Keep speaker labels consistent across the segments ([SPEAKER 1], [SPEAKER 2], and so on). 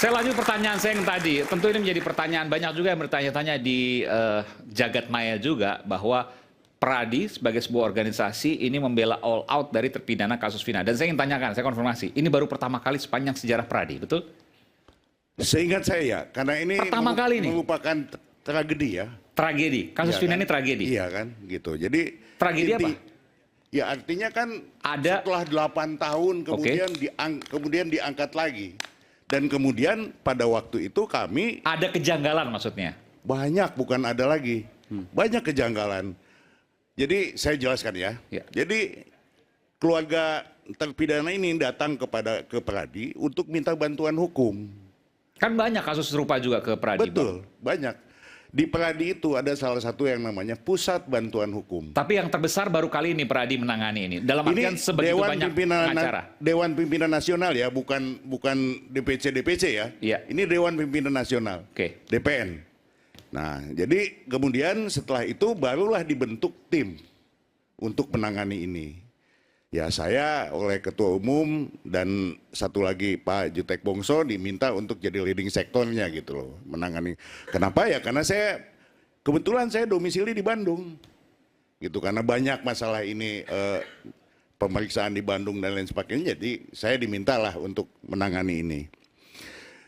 [SPEAKER 1] Saya lanjut pertanyaan saya yang tadi. Tentu ini menjadi pertanyaan banyak juga yang bertanya-tanya di jagat maya juga bahwa Pradi sebagai sebuah organisasi ini membela all out dari terpidana kasus Vina. Dan saya ingin tanyakan, saya konfirmasi, ini baru pertama kali sepanjang sejarah Pradi, betul?
[SPEAKER 2] Seingat saya ya, karena ini
[SPEAKER 1] Pertama kali nih.
[SPEAKER 2] merupakan tragedi ya.
[SPEAKER 1] Tragedi, kasus Vina ini tragedi.
[SPEAKER 2] Iya kan, gitu. Jadi
[SPEAKER 1] Tragedi apa?
[SPEAKER 2] Ya artinya kan
[SPEAKER 1] Ada
[SPEAKER 2] setelah 8 tahun kemudian diangkat lagi. Dan kemudian pada waktu itu kami
[SPEAKER 1] ada kejanggalan maksudnya.
[SPEAKER 2] banyak, bukan ada lagi. Banyak kejanggalan. Jadi saya jelaskan ya.
[SPEAKER 1] Ya.
[SPEAKER 2] Jadi keluarga terpidana ini datang ke Pradi untuk minta bantuan hukum.
[SPEAKER 1] Kan banyak kasus serupa juga ke Pradi.
[SPEAKER 2] Betul, banyak. Di Pradi itu ada salah satu yang namanya Pusat Bantuan Hukum.
[SPEAKER 1] Tapi yang terbesar baru kali ini Pradi menangani ini. Dalam artian sebegitu banyak pengacara.
[SPEAKER 2] Dewan Pimpinan Nasional ya, bukan DPC ya.
[SPEAKER 1] Iya.
[SPEAKER 2] Ini Dewan Pimpinan Nasional,
[SPEAKER 1] Oke.
[SPEAKER 2] DPN. Nah, jadi kemudian setelah itu barulah dibentuk tim untuk menangani ini. Ya saya oleh Ketua Umum dan satu lagi Pak Jutek Bongso diminta untuk jadi leading sektornya gitu loh, menangani. Kenapa ya? Karena kebetulan saya domisili di Bandung, gitu. Karena banyak masalah ini pemeriksaan di Bandung dan lain sebagainya, jadi saya dimintalah untuk menangani ini.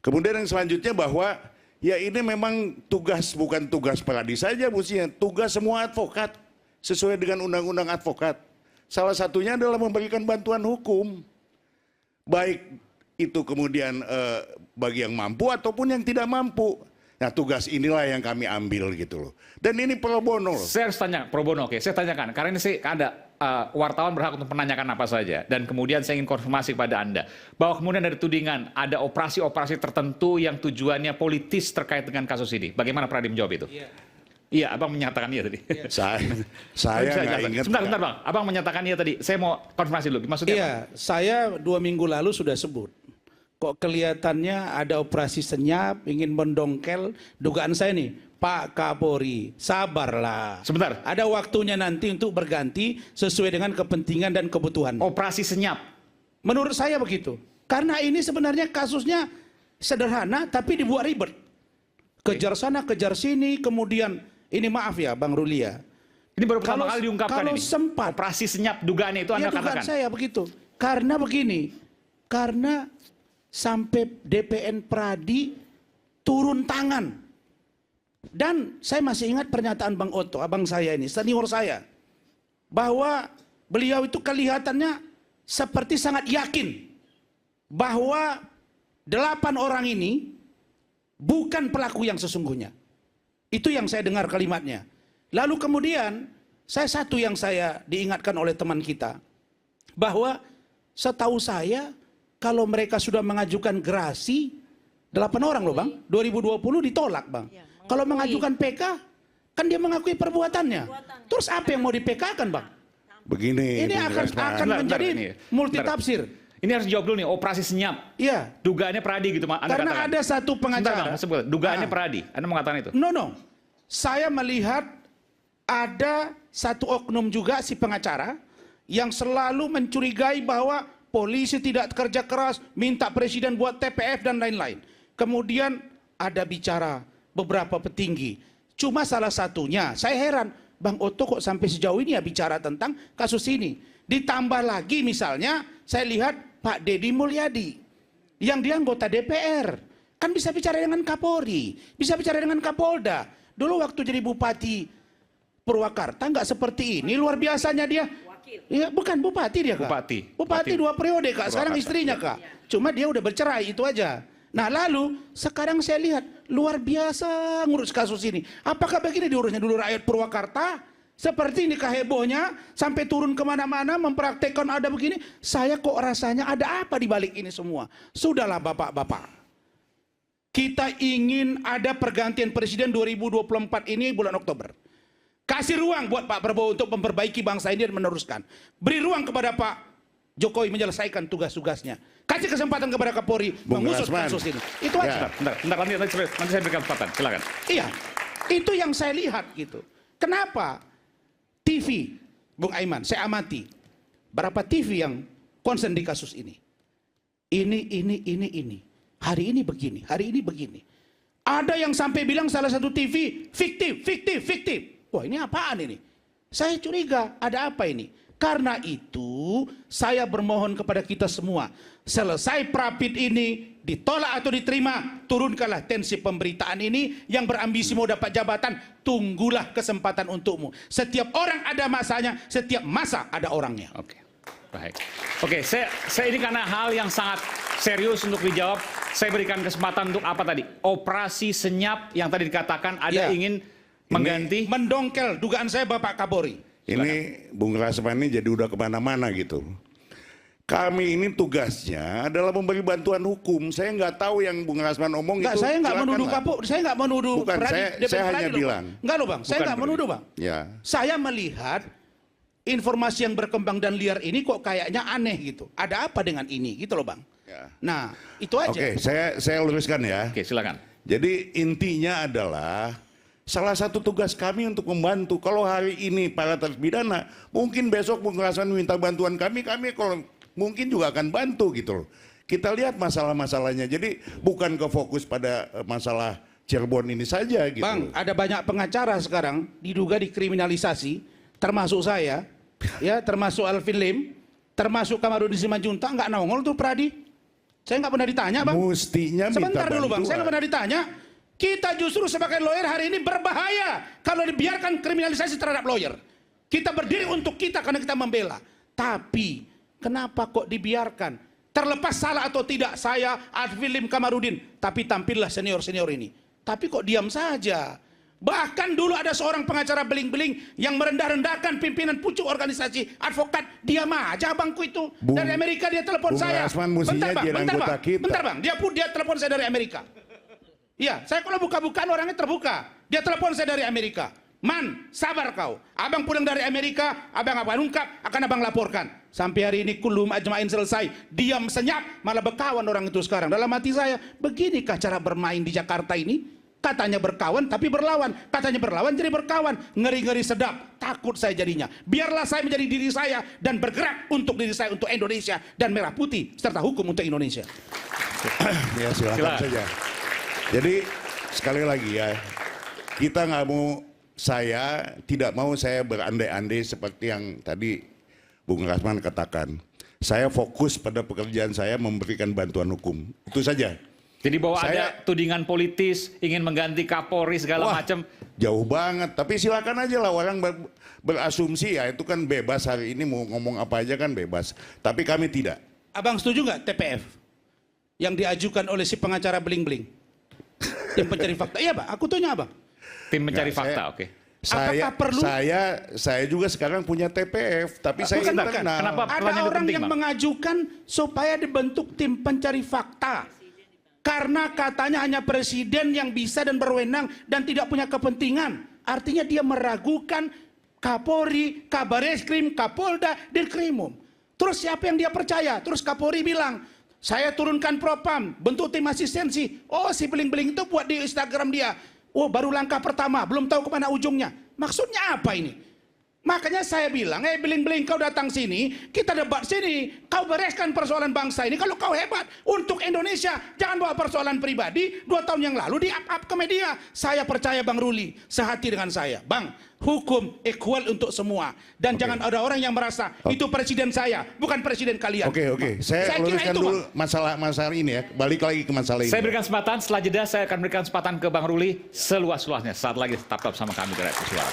[SPEAKER 2] Kemudian yang selanjutnya bahwa ya ini memang bukan tugas Pradi saja, mestinya tugas semua advokat sesuai dengan undang-undang advokat. Salah satunya adalah memberikan bantuan hukum, baik itu kemudian bagi yang mampu ataupun yang tidak mampu. Nah tugas inilah yang kami ambil gitu loh. Dan ini pro bono loh.
[SPEAKER 1] Saya harus tanya, pro bono, oke. Saya tanyakan, karena ini sih ada wartawan berhak untuk menanyakan apa saja. Dan kemudian saya ingin konfirmasi kepada Anda, bahwa kemudian ada tudingan, ada operasi-operasi tertentu yang tujuannya politis terkait dengan kasus ini. Bagaimana Pradi menjawab itu? Iya, abang menyatakan iya tadi.
[SPEAKER 2] Iya. Saya nggak ingat.
[SPEAKER 1] Sebentar bang, abang menyatakan iya tadi. Saya mau konfirmasi dulu. Maksudnya
[SPEAKER 3] iya,
[SPEAKER 1] apa?
[SPEAKER 3] saya 2 minggu lalu sudah sebut. Kok kelihatannya ada operasi senyap, ingin mendongkel dugaan saya nih. Pak Kapolri, sabarlah.
[SPEAKER 1] Sebentar.
[SPEAKER 3] Ada waktunya nanti untuk berganti sesuai dengan kepentingan dan kebutuhan.
[SPEAKER 1] Operasi senyap.
[SPEAKER 3] Menurut saya begitu. Karena ini sebenarnya kasusnya sederhana tapi dibuat ribet. Kejar sana, kejar sini, kemudian ini maaf ya Bang Rulia.
[SPEAKER 1] Ini baru pertama kali diungkapkan
[SPEAKER 3] kalau
[SPEAKER 1] ini.
[SPEAKER 3] sempat.
[SPEAKER 1] Operasi senyap dugaannya itu Anda
[SPEAKER 3] Ya dugaan
[SPEAKER 1] katakan.
[SPEAKER 3] saya begitu. Karena begini, karena sampai DPN Pradi turun tangan. Dan saya masih ingat pernyataan Bang Otto, abang saya ini, senior saya. Bahwa beliau itu kelihatannya seperti sangat yakin bahwa 8 orang ini bukan pelaku yang sesungguhnya. Itu yang saya dengar kalimatnya. Lalu kemudian, satu yang saya diingatkan oleh teman kita, bahwa setahu saya, kalau mereka sudah mengajukan gerasi, 8 orang loh Bang, 2020 ditolak Bang. Ya, kalau mengajukan PK, kan dia mengakui perbuatannya. Terus apa yang mau di-PK-kan Bang?
[SPEAKER 2] Begini.
[SPEAKER 3] Ini akan menjadi multitafsir.
[SPEAKER 1] Ini harus dijawab dulu nih, operasi senyap.
[SPEAKER 3] Iya.
[SPEAKER 1] Dugaannya Pradi gitu, Anda
[SPEAKER 3] karena
[SPEAKER 1] katakan.
[SPEAKER 3] ada satu pengacara.
[SPEAKER 1] Sebentar, dugaannya Pradi. Anda mengatakan itu?
[SPEAKER 3] No. Saya melihat ada satu oknum juga si pengacara yang selalu mencurigai bahwa polisi tidak kerja keras, minta presiden buat TPF dan lain-lain. Kemudian ada bicara beberapa petinggi. Cuma salah satunya, saya heran, Bang Otto kok sampai sejauh ini ya bicara tentang kasus ini. Ditambah lagi misalnya, saya lihat Pak Deddy Mulyadi, yang dia anggota DPR, kan bisa bicara dengan Kapolri, bisa bicara dengan Kapolda. Dulu waktu jadi Bupati Purwakarta nggak seperti ini, luar biasanya dia. Ya, bukan Bupati dia Kak. Bupati 2 periode Kak, sekarang istrinya Kak. Cuma dia udah bercerai, itu aja. Nah lalu sekarang saya lihat luar biasa ngurus kasus ini. Apakah begini diurusnya dulu rakyat Purwakarta? Seperti ini hebohnya sampai turun kemana-mana mempraktekkan ada begini. Saya kok rasanya ada apa di balik ini semua. Sudahlah bapak-bapak. Kita ingin ada pergantian presiden 2024 ini bulan Oktober. Kasih ruang buat Pak Prabowo untuk memperbaiki bangsa ini dan meneruskan. Beri ruang kepada Pak Jokowi menyelesaikan tugas-tugasnya. Kasih kesempatan kepada Kapolri mengusut kasus ini. Itu aja.
[SPEAKER 1] Bentar, nanti saya berikan kesempatan. Silakan.
[SPEAKER 3] Iya, itu yang saya lihat gitu. Kenapa? TV, Bung Aiman, saya amati berapa TV yang concern di kasus ini. Ini. Hari ini begini, hari ini begini. Ada yang sampai bilang salah satu TV, fiktif, fiktif, fiktif. Wah, ini apaan ini? Saya curiga, ada apa ini? Karena itu, saya bermohon kepada kita semua. Selesai Prapit ini, ditolak atau diterima, turunkanlah tensi pemberitaan ini. Yang berambisi mau dapat jabatan, tunggulah kesempatan untukmu. Setiap orang ada masanya, setiap masa ada orangnya.
[SPEAKER 1] Oke, baik. Oke, saya ini karena hal yang sangat serius untuk dijawab, saya berikan kesempatan untuk apa tadi? Operasi senyap yang tadi dikatakan ada
[SPEAKER 3] Ya.
[SPEAKER 1] ingin mengganti.
[SPEAKER 3] Mendongkel dugaan saya Bapak Kapolri.
[SPEAKER 2] Ini Bung Rasman ini jadi udah kemana-mana gitu. Kami ini tugasnya adalah memberi bantuan hukum. Saya nggak tahu yang Bung Rasman omong
[SPEAKER 3] Enggak,
[SPEAKER 2] itu.
[SPEAKER 3] saya nggak
[SPEAKER 2] silakan
[SPEAKER 3] menuduh
[SPEAKER 2] lah.
[SPEAKER 3] Kapolri, saya nggak menuduh
[SPEAKER 2] Bukan,
[SPEAKER 3] DPR
[SPEAKER 2] saya hanya
[SPEAKER 3] Pradi loh, Bang.
[SPEAKER 2] bilang.
[SPEAKER 3] Enggak loh Bang, saya
[SPEAKER 1] Bukan,
[SPEAKER 3] nggak menuduh Bang.
[SPEAKER 2] Ya.
[SPEAKER 3] Saya melihat informasi yang berkembang dan liar ini kok kayaknya aneh gitu. Ada apa dengan ini gitu loh Bang.
[SPEAKER 2] Ya.
[SPEAKER 3] Nah, itu aja.
[SPEAKER 2] Oke, saya luruskan ya.
[SPEAKER 1] Oke, silakan.
[SPEAKER 2] Jadi intinya adalah salah satu tugas kami untuk membantu. Kalau hari ini para terpidana, mungkin besok Bung Rasman minta bantuan kami kalau mungkin juga akan bantu gitu loh. Kita lihat masalah-masalahnya. Jadi bukan ke fokus pada masalah Cirebon ini saja gitu.
[SPEAKER 3] Bang, ada banyak pengacara sekarang diduga dikriminalisasi, termasuk saya, ya, termasuk Alvin Lim, termasuk Kamarudin Simanjuntak, nggak nongol tuh Pradi. Saya nggak pernah ditanya Bang.
[SPEAKER 2] Mestinya minta
[SPEAKER 3] Sebentar dulu Bang,
[SPEAKER 2] bantuan.
[SPEAKER 3] saya nggak pernah ditanya. Kita justru sebagai lawyer hari ini berbahaya kalau dibiarkan kriminalisasi terhadap lawyer. Kita berdiri untuk kita karena kita membela. Tapi kenapa kok dibiarkan? Terlepas salah atau tidak saya, Alvin Lim Kamarudin, tapi tampillah senior-senior ini. Tapi kok diam saja? Bahkan dulu ada seorang pengacara beling-beling yang merendah-rendahkan pimpinan pucuk organisasi advokat. Diam aja bangku itu. Dari Amerika dia telepon
[SPEAKER 2] Bung
[SPEAKER 3] saya.
[SPEAKER 2] Rasman mestinya jadi anggota kita.
[SPEAKER 3] Bentar bang, dia telepon saya dari Amerika. Iya, saya kalau buka-bukaan orangnya terbuka. Dia telepon saya dari Amerika. Man, sabar kau. Abang pulang dari Amerika, abang ungkap, akan abang laporkan. Sampai hari ini kulum ajmain selesai. Diam senyap, malah berkawan orang itu sekarang. Dalam hati saya, beginikah cara bermain di Jakarta ini? Katanya berkawan tapi berlawan. Katanya berlawan jadi berkawan. Ngeri-ngeri sedap. Takut saya jadinya. Biarlah saya menjadi diri saya dan bergerak untuk diri saya, untuk Indonesia dan merah putih serta hukum untuk Indonesia.
[SPEAKER 2] Ya silakan saja. Jadi sekali lagi ya, kita nggak mau, saya tidak mau saya berandai-andai seperti yang tadi Bung Rasman katakan. Saya fokus pada pekerjaan saya memberikan bantuan hukum. Itu saja.
[SPEAKER 1] Jadi bahwa
[SPEAKER 2] Saya-
[SPEAKER 1] ada tudingan politis, ingin mengganti Kapolri segala
[SPEAKER 2] Wah,
[SPEAKER 1] macam.
[SPEAKER 2] jauh banget. Tapi silakan aja lah orang berasumsi ya, itu kan bebas hari ini mau ngomong apa aja kan bebas. Tapi kami tidak.
[SPEAKER 3] Abang setuju nggak TPF yang diajukan oleh si pengacara beling-beling? Tim pencari fakta. Iya Pak, aku tanya Abang.
[SPEAKER 1] Tim mencari
[SPEAKER 2] Nggak,
[SPEAKER 1] fakta,
[SPEAKER 2] saya-
[SPEAKER 1] oke.
[SPEAKER 3] Apakah perlu-
[SPEAKER 2] saya juga sekarang punya TPF, tapi saya
[SPEAKER 3] Bukan,
[SPEAKER 2] internal.
[SPEAKER 3] bukan.
[SPEAKER 1] Kenapa?
[SPEAKER 3] Ada
[SPEAKER 1] Pertanyaan
[SPEAKER 3] orang
[SPEAKER 1] penting,
[SPEAKER 3] yang
[SPEAKER 1] Bang.
[SPEAKER 3] mengajukan supaya dibentuk tim pencari fakta. Karena katanya hanya presiden yang bisa dan berwenang dan tidak punya kepentingan. Artinya dia meragukan Kapolri, Kabareskrim, Kapolda, Dirkrimum. Terus siapa yang dia percaya? Terus Kapolri bilang, saya turunkan propam, bentuk tim asistensi. Oh, si beling-beling itu buat di Instagram dia. Oh, baru langkah pertama, belum tahu kemana ujungnya. Maksudnya apa ini? Makanya saya bilang, beling-beling kau datang sini, kita debat sini. Kau bereskan persoalan bangsa ini. Kalau kau hebat untuk Indonesia, jangan bawa persoalan pribadi. 2 tahun yang lalu di up ke media. Saya percaya Bang Ruli, sehati dengan saya. Bang, hukum equal untuk semua. Dan jangan ada orang yang merasa, itu presiden saya, bukan presiden kalian.
[SPEAKER 2] Oke. Saya
[SPEAKER 3] kira
[SPEAKER 2] luruskan
[SPEAKER 3] itu,
[SPEAKER 2] dulu
[SPEAKER 3] Bang.
[SPEAKER 2] masalah ini ya. Balik lagi ke masalah ini.
[SPEAKER 1] Saya berikan kesempatan, setelah jeda saya akan berikan kesempatan ke Bang Ruli seluas-luasnya. Saat lagi tetap sama kami di Rakyat Suara.